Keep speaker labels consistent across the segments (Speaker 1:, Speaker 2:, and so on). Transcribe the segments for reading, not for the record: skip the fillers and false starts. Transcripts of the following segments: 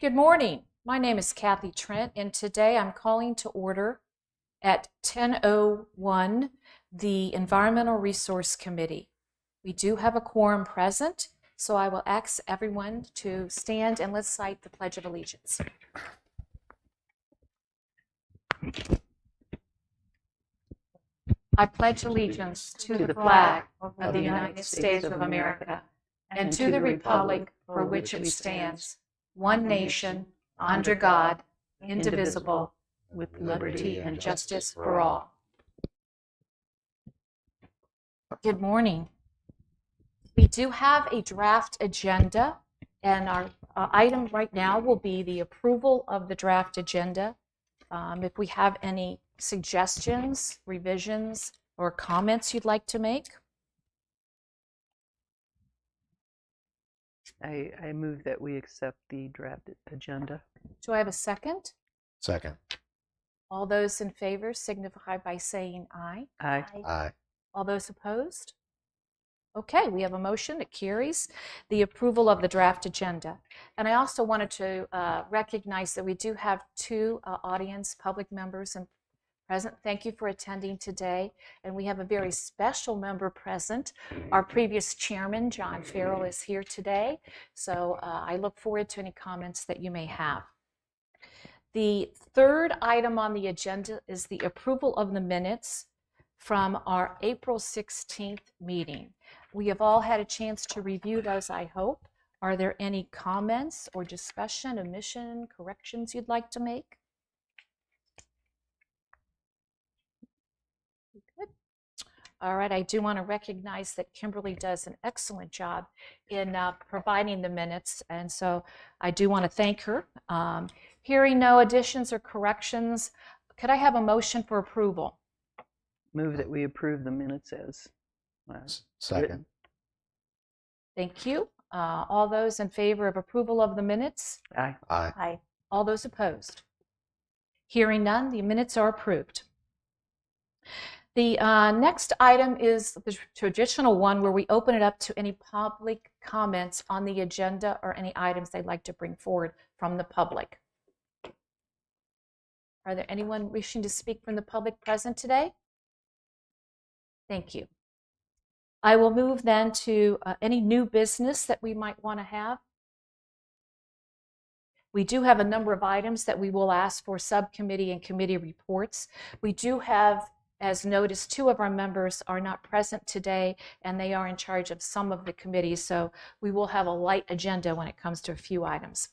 Speaker 1: Good morning. My name is Kathy Trent, and today I'm calling to order at 10:01 the Environmental Resource Committee. We do have a quorum present, so I will ask everyone to stand and let's cite the Pledge of Allegiance. I pledge allegiance to the flag of the United States of America and to the republic for which it stands, one nation, under God, indivisible, with liberty and justice for all. Good morning. We do have a draft agenda, and our item right now will be the approval of the draft agenda. If we have any suggestions, revisions, or comments you'd like to make.
Speaker 2: I move that we accept the draft agenda.
Speaker 1: Do I have a second?
Speaker 3: Second.
Speaker 1: All those in favor signify by saying aye.
Speaker 2: Aye.
Speaker 3: Aye.
Speaker 1: All those opposed? Okay, we have a motion that carries the approval of the draft agenda. And I also wanted to recognize that we do have two audience public members and present. Thank you for attending today. And we have a very special member present. Our previous chairman, John Farrell, is here today. So I look forward to any comments that you may have. The third item on the agenda is the approval of the minutes from our April 16th meeting. We have all had a chance to review those, I hope. Are there any comments or discussion, omission, corrections you'd like to make? Good. All right, I do want to recognize that Kimberly does an excellent job in providing the minutes, and so I do want to thank her. Hearing no additions or corrections, could I have a motion for approval?
Speaker 2: Move that we approve the minutes as
Speaker 3: Second.
Speaker 2: written.
Speaker 1: Thank you. All those in favor of approval of the minutes?
Speaker 2: Aye.
Speaker 3: Aye.
Speaker 1: Aye. All those opposed? Hearing none, the minutes are approved. The next item is the traditional one where we open it up to any public comments on the agenda or any items they'd like to bring forward from the public. Are there anyone wishing to speak from the public present today? Thank you. I will move then to any new business that we might want to have. We do have a number of items that we will ask for subcommittee and committee reports. We do have, as noticed, two of our members are not present today, and they are in charge of some of the committees, so we will have a light agenda when it comes to a few items.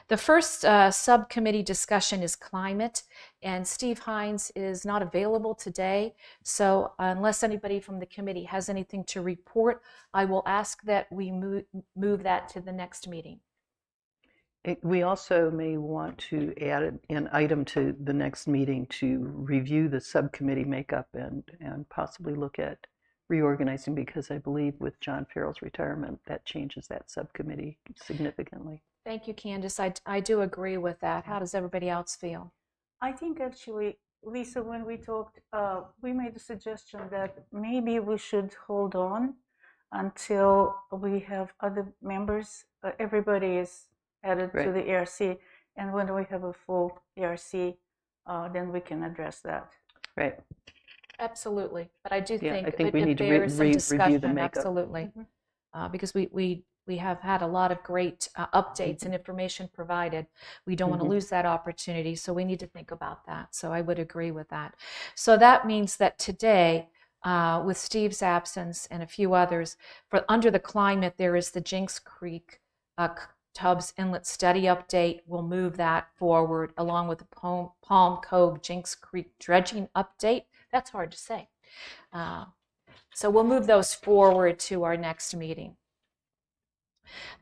Speaker 1: The first subcommittee discussion is climate, and Steve Hines is not available today, so unless anybody from the committee has anything to report, I will ask that we move that to the next meeting.
Speaker 2: We also may want to add an item to the next meeting to review the subcommittee makeup and possibly look at reorganizing, because I believe with John Farrell's retirement, that changes that subcommittee significantly.
Speaker 1: Thank you, Candace. I do agree with that. How does everybody else feel?
Speaker 4: I think actually, Lisa, when we talked, we made a suggestion that maybe we should hold on until we have other members. Everybody is added to the ERC, and when we have a full ERC, then we can address that.
Speaker 2: Right.
Speaker 1: Absolutely. But I do think,
Speaker 2: I think we need to
Speaker 1: there is some
Speaker 2: review
Speaker 1: discussion,
Speaker 2: the makeup.
Speaker 1: absolutely. Because we have had a lot of great updates and information provided. We don't want to lose that opportunity, so we need to think about that. So I would agree with that. So that means that today, with Steve's absence and a few others, for under the climate, there is the Jinx Creek Tubbs Inlet Study Update. We'll move that forward along with the Palm Cove Jinx Creek Dredging Update. That's hard to say. So we'll move those forward to our next meeting.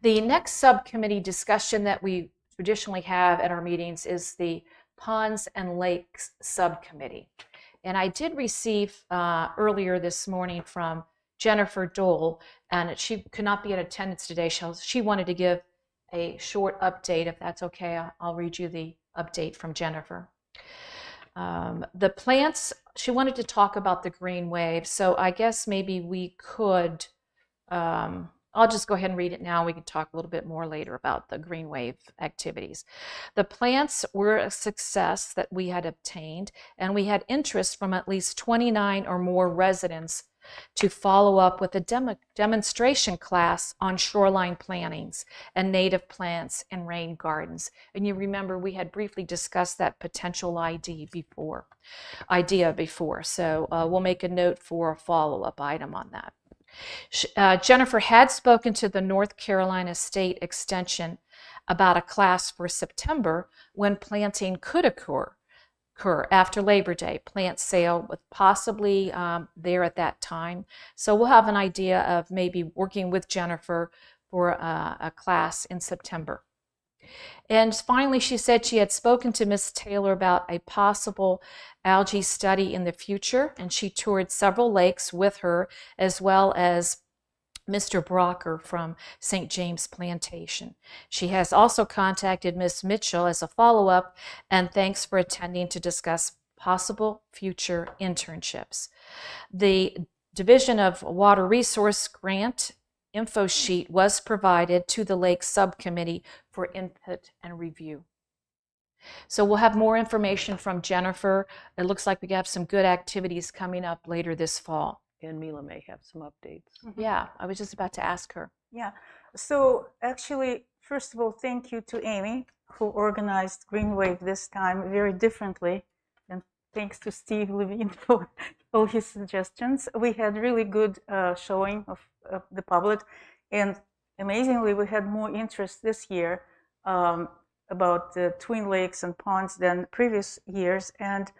Speaker 1: The next subcommittee discussion that we traditionally have at our meetings is the Ponds and Lakes Subcommittee. And I did receive earlier this morning from Jennifer Dole, and she could not be in attendance today. She wanted to give a short update. If that's okay, I'll read you the update from Jennifer. The plants, she wanted to talk about the green wave, so I guess maybe we could I'll just go ahead and read it now. We can talk a little bit more later about the green wave activities. The plants were a success that we had obtained, and we had interest from at least 29 or more residents to follow up with a demonstration class on shoreline plantings and native plants and rain gardens. And you remember we had briefly discussed that potential idea before. So we'll make a note for a follow-up item on that. Jennifer had spoken to the North Carolina State Extension about a class for September when planting could occur after Labor Day, plant sale with possibly there at that time. So we'll have an idea of maybe working with Jennifer for a class in September. And finally, she said she had spoken to Ms. Taylor about a possible algae study in the future, and she toured several lakes with her, as well as Mr. Brocker from St. James Plantation. She has also contacted Ms. Mitchell as a follow-up, and thanks for attending to discuss possible future internships. The Division of Water Resource Grant info sheet was provided to the Lake Subcommittee for input and review. So we'll have more information from Jennifer. It looks like we have some good activities coming up later this fall.
Speaker 2: And Mila may have some updates.
Speaker 1: Yeah, I was just about to ask her.
Speaker 4: Yeah. So actually, first of all, thank you to Amy, who organized Green Wave this time very differently. And thanks to Steve Levine for all his suggestions. We had really good showing of the public. And amazingly, we had more interest this year about the Twin Lakes and ponds than previous years. And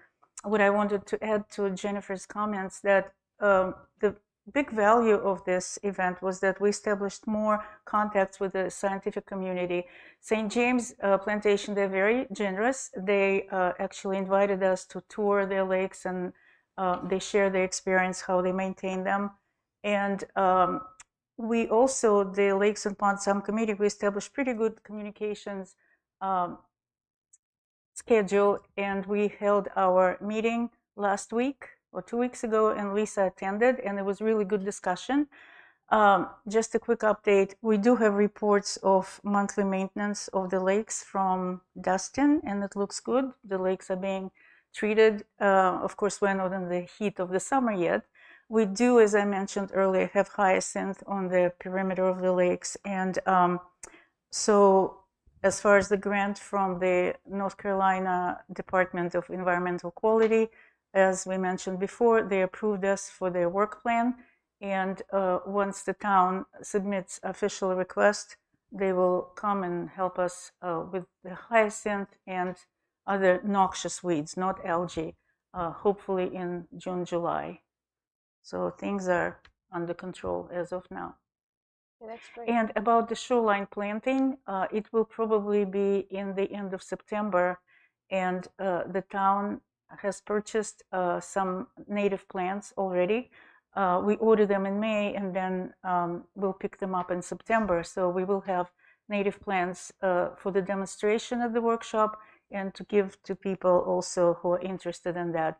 Speaker 4: what I wanted to add to Jennifer's comments that the big value of this event was that we established more contacts with the scientific community. St. James Plantation, they're very generous. They actually invited us to tour their lakes, and they share their experience, how they maintain them. And we also, the Lakes and Ponds Subcommittee, we established pretty good communications schedule, and we held our meeting last week or 2 weeks ago, and Lisa attended, and it was really good discussion. Just a quick update, we do have reports of monthly maintenance of the lakes from Dustin, and it looks good. The lakes are being treated. Of course, we're not in the heat of the summer yet. We do, as I mentioned earlier, have hyacinth on the perimeter of the lakes, and so as far as the grant from the North Carolina Department of Environmental Quality, as we mentioned before, they approved us for their work plan, and once the town submits official request, they will come and help us with the hyacinth and other noxious weeds, not algae, hopefully in June, July. So things are under control as of now.
Speaker 1: Yeah, that's great.
Speaker 4: And about the shoreline planting, it will probably be in the end of September, and the town has purchased some native plants already. We ordered them in May, and then we'll pick them up in September. So we will have native plants for the demonstration at the workshop and to give to people also who are interested in that.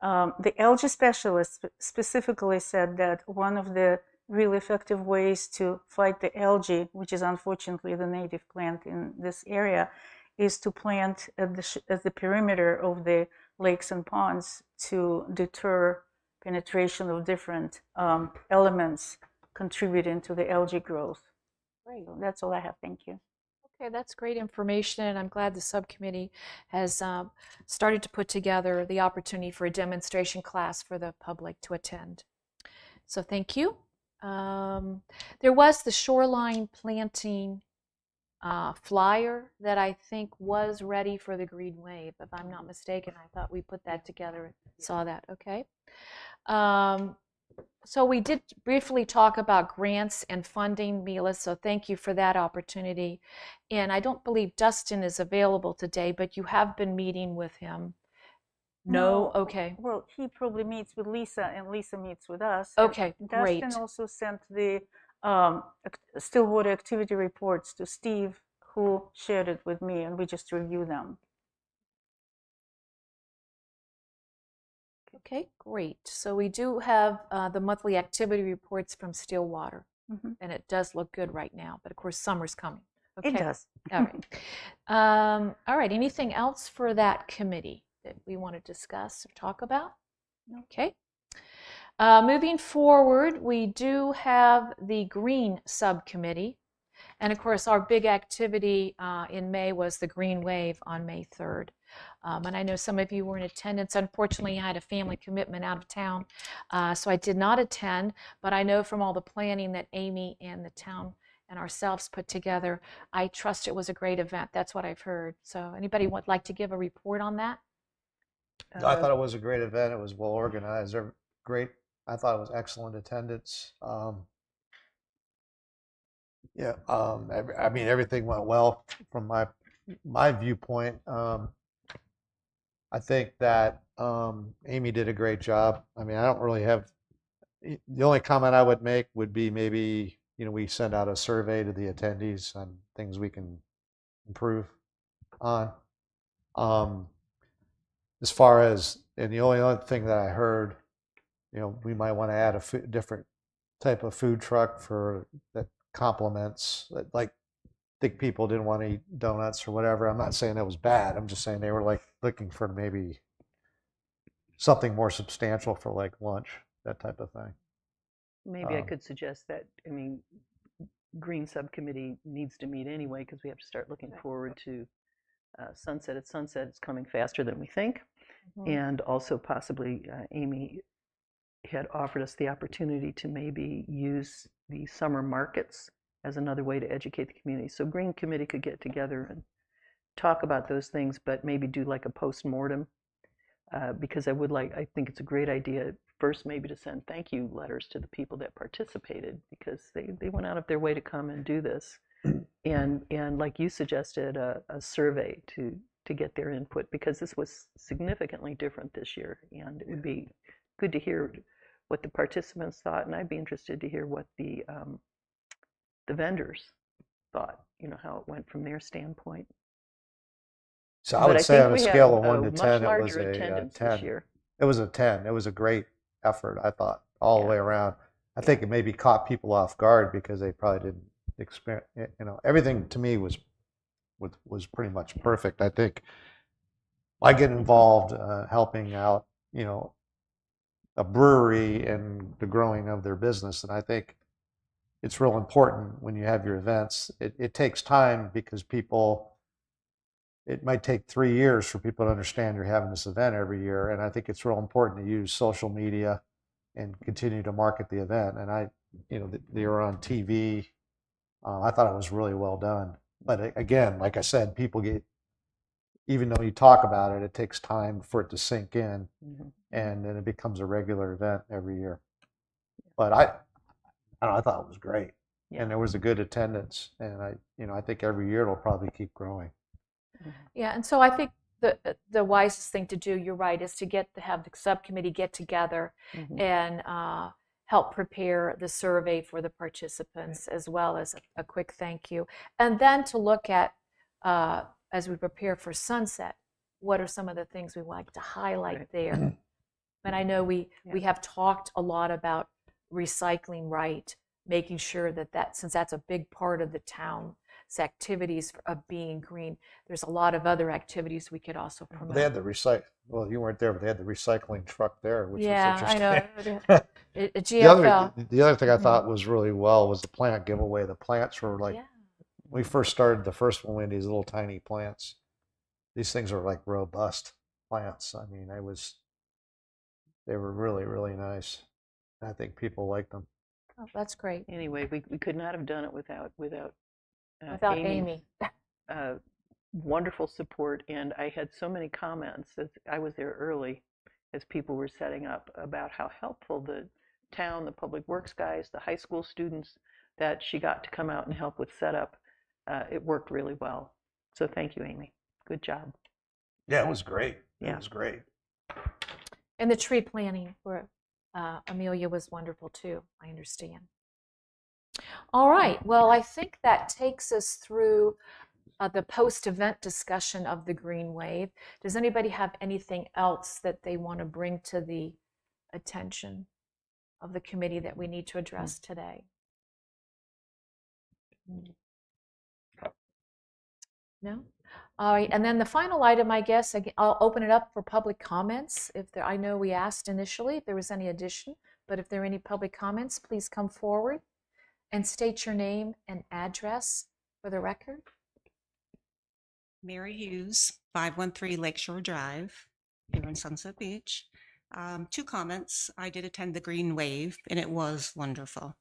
Speaker 4: The algae specialist specifically said that one of the really effective ways to fight the algae, which is unfortunately the native plant in this area, is to plant at the perimeter of the lakes and ponds to deter penetration of different elements contributing to the algae growth.
Speaker 1: Great.
Speaker 4: So that's all I have. Thank you.
Speaker 1: Okay, that's great information, and I'm glad the subcommittee has started to put together the opportunity for a demonstration class for the public to attend. So thank you. There was the shoreline planting flyer that I think was ready for the Green Wave, if I'm not mistaken. I thought we put that together, saw that, okay. So we did briefly talk about grants and funding, Mila, so thank you for that opportunity. And I don't believe Dustin is available today, but you have been meeting with him. No? Okay.
Speaker 4: Well, he probably meets with Lisa, and Lisa meets with us.
Speaker 1: Okay,
Speaker 4: And
Speaker 1: great.
Speaker 4: Dustin also sent the Stillwater activity reports to Steve, who shared it with me, and we just review them.
Speaker 1: Okay, great. So we do have the monthly activity reports from Stillwater. And it does look good right now, but of course summer's coming.
Speaker 4: It
Speaker 1: Okay.
Speaker 4: does.
Speaker 1: All right. All right. Anything else for that committee that we want to discuss or talk about? Okay. Moving forward, we do have the Green Subcommittee. And of course, our big activity in May was the Green Wave on May 3rd. And I know some of you were in attendance. Unfortunately, I had a family commitment out of town, so I did not attend. But I know from all the planning that Amy and the town and ourselves put together, I trust it was a great event. That's what I've heard. So anybody would like to give a report on that?
Speaker 3: I thought it was a great event. It was well organized. Great. I thought it was excellent attendance. Yeah. I mean, everything went well from my viewpoint. I think that Amy did a great job. I mean, I don't really have the only comment I would make would be maybe, we send out a survey to the attendees on things we can improve on. As far as, and the only other thing that I heard, we might want to add a different type of food truck for that complements, like, think people didn't want to eat donuts or whatever. I'm not saying that was bad. I'm just saying they were like looking for maybe something more substantial for like lunch, that type of thing.
Speaker 2: Maybe I could suggest that, I mean, Green Subcommittee needs to meet anyway because we have to start looking forward to Sunset. At Sunset, it's coming faster than we think. And also possibly Amy had offered us the opportunity to maybe use the summer markets as another way to educate the community. So Green Committee could get together and talk about those things, but maybe do like a post-mortem because I think it's a great idea first maybe to send thank you letters to the people that participated because they went out of their way to come and do this. And like you suggested, a survey to get their input because this was significantly different this year, and it would be good to hear what the participants thought, and I'd be interested to hear what the vendors thought, how it went from their standpoint.
Speaker 3: So I would say on a scale of 1 to 10,
Speaker 2: much
Speaker 3: it was
Speaker 2: larger
Speaker 3: a
Speaker 2: attendance
Speaker 3: 10.
Speaker 2: this year.
Speaker 3: It was a 10. It was a great effort, I thought, all the way around. I think it maybe caught people off guard because they probably didn't experience, everything to me was pretty much perfect. I think I get involved helping out, a brewery and the growing of their business. And I think it's real important when you have your events. It takes time because it might take 3 years for people to understand you're having this event every year. And I think it's real important to use social media and continue to market the event. And they were on TV. I thought it was really well done. But again, like I said, even though you talk about it, it takes time for it to sink in, and then it becomes a regular event every year. But I don't know, I thought it was great, and there was a good attendance, and I think every year it'll probably keep growing.
Speaker 1: Yeah, and so I think the wisest thing to do, you're right, is to have the subcommittee get together and help prepare the survey for the participants, as well as a quick thank you, and then to look at as we prepare for Sunset, what are some of the things we like to highlight there? And I know we have talked a lot about recycling right, making sure that since that's a big part of the town's activities of being green, there's a lot of other activities we could also promote.
Speaker 3: They had well, you weren't there, but they had the recycling truck there, which was interesting.
Speaker 1: I know. GFL.
Speaker 3: The other thing I thought was really well was the plant giveaway. The plants were like, when we first started the first one, we had these little tiny plants. These things are like robust plants. I mean, they were really, really nice. I think people liked them.
Speaker 1: Oh, that's great.
Speaker 2: Anyway, we could not have done it without
Speaker 1: Amy.
Speaker 2: Wonderful support, and I had so many comments as I was there early as people were setting up about how helpful the town, the public works guys, the high school students, that she got to come out and help with setup. It worked really well. So thank you, Amy. Good job.
Speaker 3: Yeah, it was great. It was great.
Speaker 1: And the tree planting for Amelia was wonderful too, I understand. All right, well, I think that takes us through the post-event discussion of the Green Wave. Does anybody have anything else that they want to bring to the attention of the committee that we need to address today? No? All right, and then the final item, I guess, I'll open it up for public comments. If there, I know we asked initially if there was any addition, but if there are any public comments, please come forward and state your name and address for the record.
Speaker 5: Mary Hughes, 513 Lakeshore Drive, here in Sunset Beach. 2 comments. I did attend the Green Wave, and it was wonderful.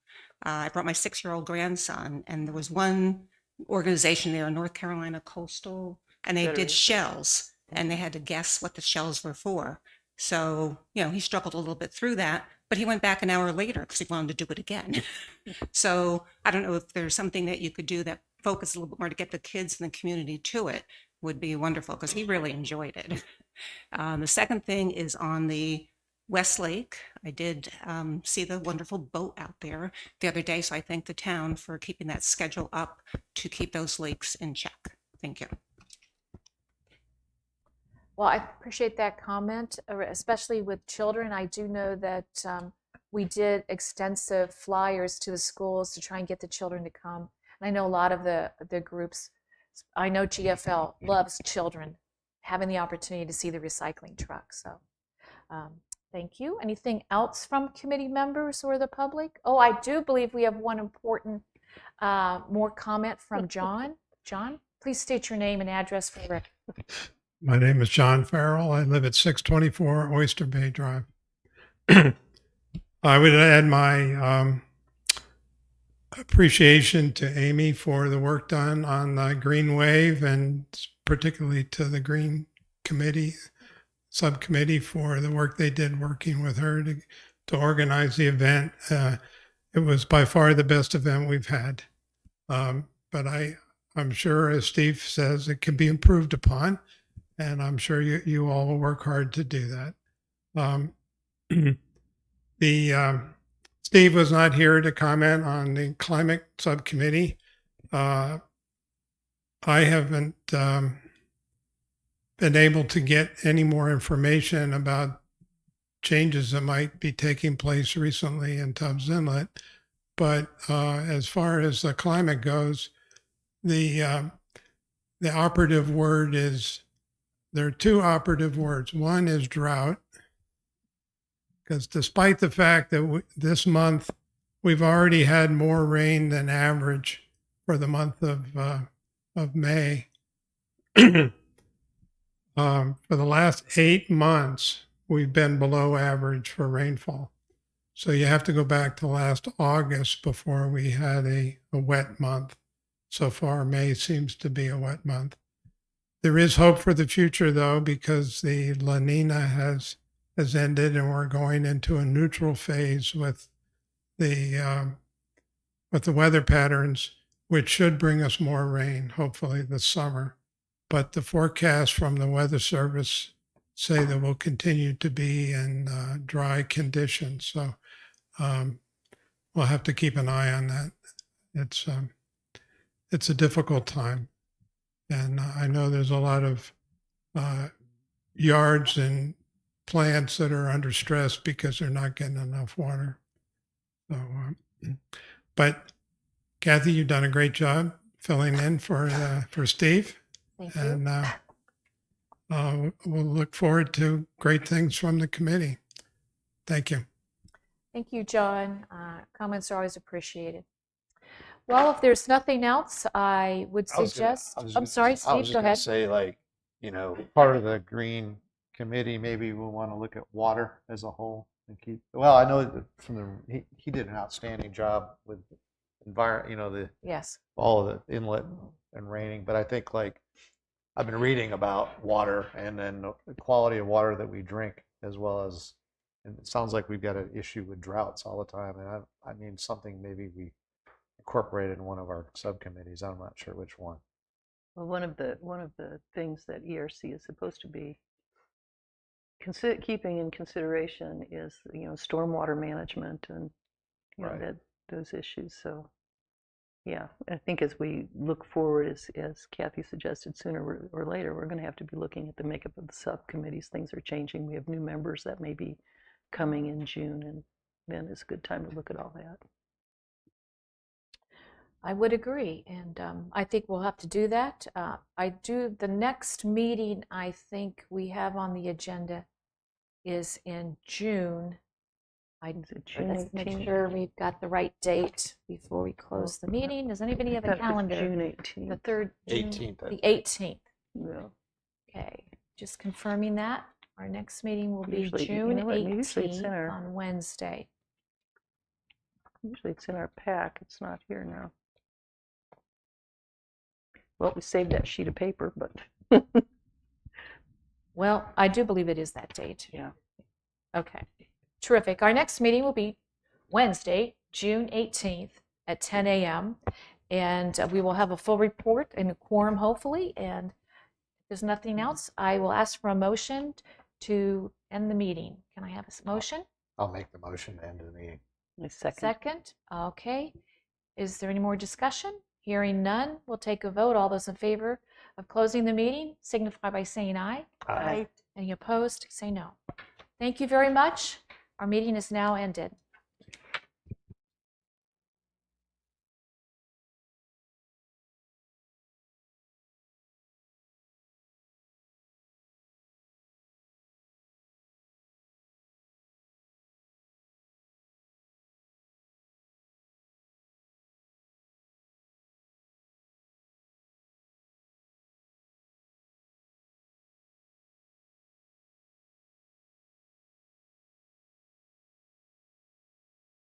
Speaker 5: I brought my 6-year-old grandson, and there was one organization there, North Carolina Coastal, and they did shells, and they had to guess what the shells were for. So, he struggled a little bit through that, but he went back an hour later because he wanted to do it again. So I don't know if there's something that you could do that focus a little bit more to get the kids in the community to it would be wonderful, because he really enjoyed it. The second thing is on the West Lake. I did see the wonderful boat out there the other day, so I thank the town for keeping that schedule up to keep those lakes in check. Thank you.
Speaker 1: Well, I appreciate that comment, especially with children. I do know that we did extensive flyers to the schools to try and get the children to come. And I know a lot of the groups, I know GFL loves children having the opportunity to see the recycling truck. So thank you. Anything else from committee members or the public? Oh, I do believe we have one important more comment from John. John, please state your name and address for the record.
Speaker 6: My name is John Farrell. I live at 624 Oyster Bay Drive. I would add my appreciation to Amy for the work done on the Green Wave, and particularly to the Green Committee, subcommittee, for the work they did working with her to organize the event. It was by far the best event we've had. But I'm sure, as Steve says, it can be improved upon. And I'm sure you all will work hard to do that. Steve was not here to comment on the climate subcommittee. I haven't been able to get any more information about changes that might be taking place recently in Tubbs Inlet. But as far as the climate goes, the operative word is, there are 2 operative words. One is drought, because despite the fact that this month we've already had more rain than average for the month of May, for the last 8 months we've been below average for rainfall. So you have to go back to last August before we had a wet month. So far, May seems to be a wet month. There is hope for the future, though, because the La Nina has ended, and we're going into a neutral phase with the weather patterns, which should bring us more rain, hopefully this summer. But the forecasts from the Weather Service say that we'll continue to be in dry conditions. So we'll have to keep an eye on that. It's a difficult time. And I know there's a lot of yards and plants that are under stress because they're not getting enough water. So, but Kathy, you've done a great job filling in for Steve.
Speaker 1: Thank you.
Speaker 6: And we'll look forward to great things from the committee. Thank you.
Speaker 1: Thank you, John. Comments are always appreciated. Well, if there's nothing else, I would suggest, I'm sorry, Steve, go ahead.
Speaker 3: Say, part of the Green Committee, maybe we'll want to look at water as a whole and keep. Well, I know that he did an outstanding job with
Speaker 1: Yes.
Speaker 3: all of the inlet and raining, but I think I've been reading about water and then the quality of water that we drink, as well as, and it sounds like we've got an issue with droughts all the time, and I mean something maybe we incorporated in one of our subcommittees. I'm not sure which one.
Speaker 2: Well, one of the things that ERC is supposed to be keeping in consideration is stormwater management and
Speaker 3: Right.
Speaker 2: those issues. So yeah, I think as we look forward, as Kathy suggested, sooner or later we're going to have to be looking at the makeup of the subcommittees. Things are changing. We have new members that may be coming in June, and then it's a good time to look at all that.
Speaker 1: I would agree, and I think we'll have to do that. The next meeting I think we have on the agenda is in June.
Speaker 2: Is it June
Speaker 1: Let's make
Speaker 2: 18th?
Speaker 1: sure we've got the right date before we close the meeting. Does anybody have a
Speaker 2: That was
Speaker 1: calendar?
Speaker 2: June
Speaker 1: The
Speaker 2: 18th.
Speaker 1: third, June,
Speaker 7: 18th, I
Speaker 1: the
Speaker 7: think.
Speaker 1: 18th.
Speaker 2: Yeah.
Speaker 1: Okay, just confirming that. Our next meeting will be
Speaker 2: Usually- you
Speaker 1: June
Speaker 2: know what, usually it's in
Speaker 1: 18th
Speaker 2: our-
Speaker 1: on Wednesday.
Speaker 2: Usually it's in our pack. It's not here now. Well, we saved that sheet of paper, but
Speaker 1: Well, I do believe it is that date.
Speaker 2: yeah.
Speaker 1: Okay, terrific. Our next meeting will be Wednesday, June 18th at 10 a.m. And we will have a full report and a quorum, hopefully. And if there's nothing else, I will ask for a motion to end the meeting. Can I have a motion?
Speaker 3: I'll make the motion to end the meeting.
Speaker 2: My second.
Speaker 1: Second. Okay. Is there any more discussion? Hearing none, we'll take a vote. All those in favor of closing the meeting signify by saying aye.
Speaker 2: Aye.
Speaker 1: Any opposed, say no. Thank you very much. Our meeting is now ended.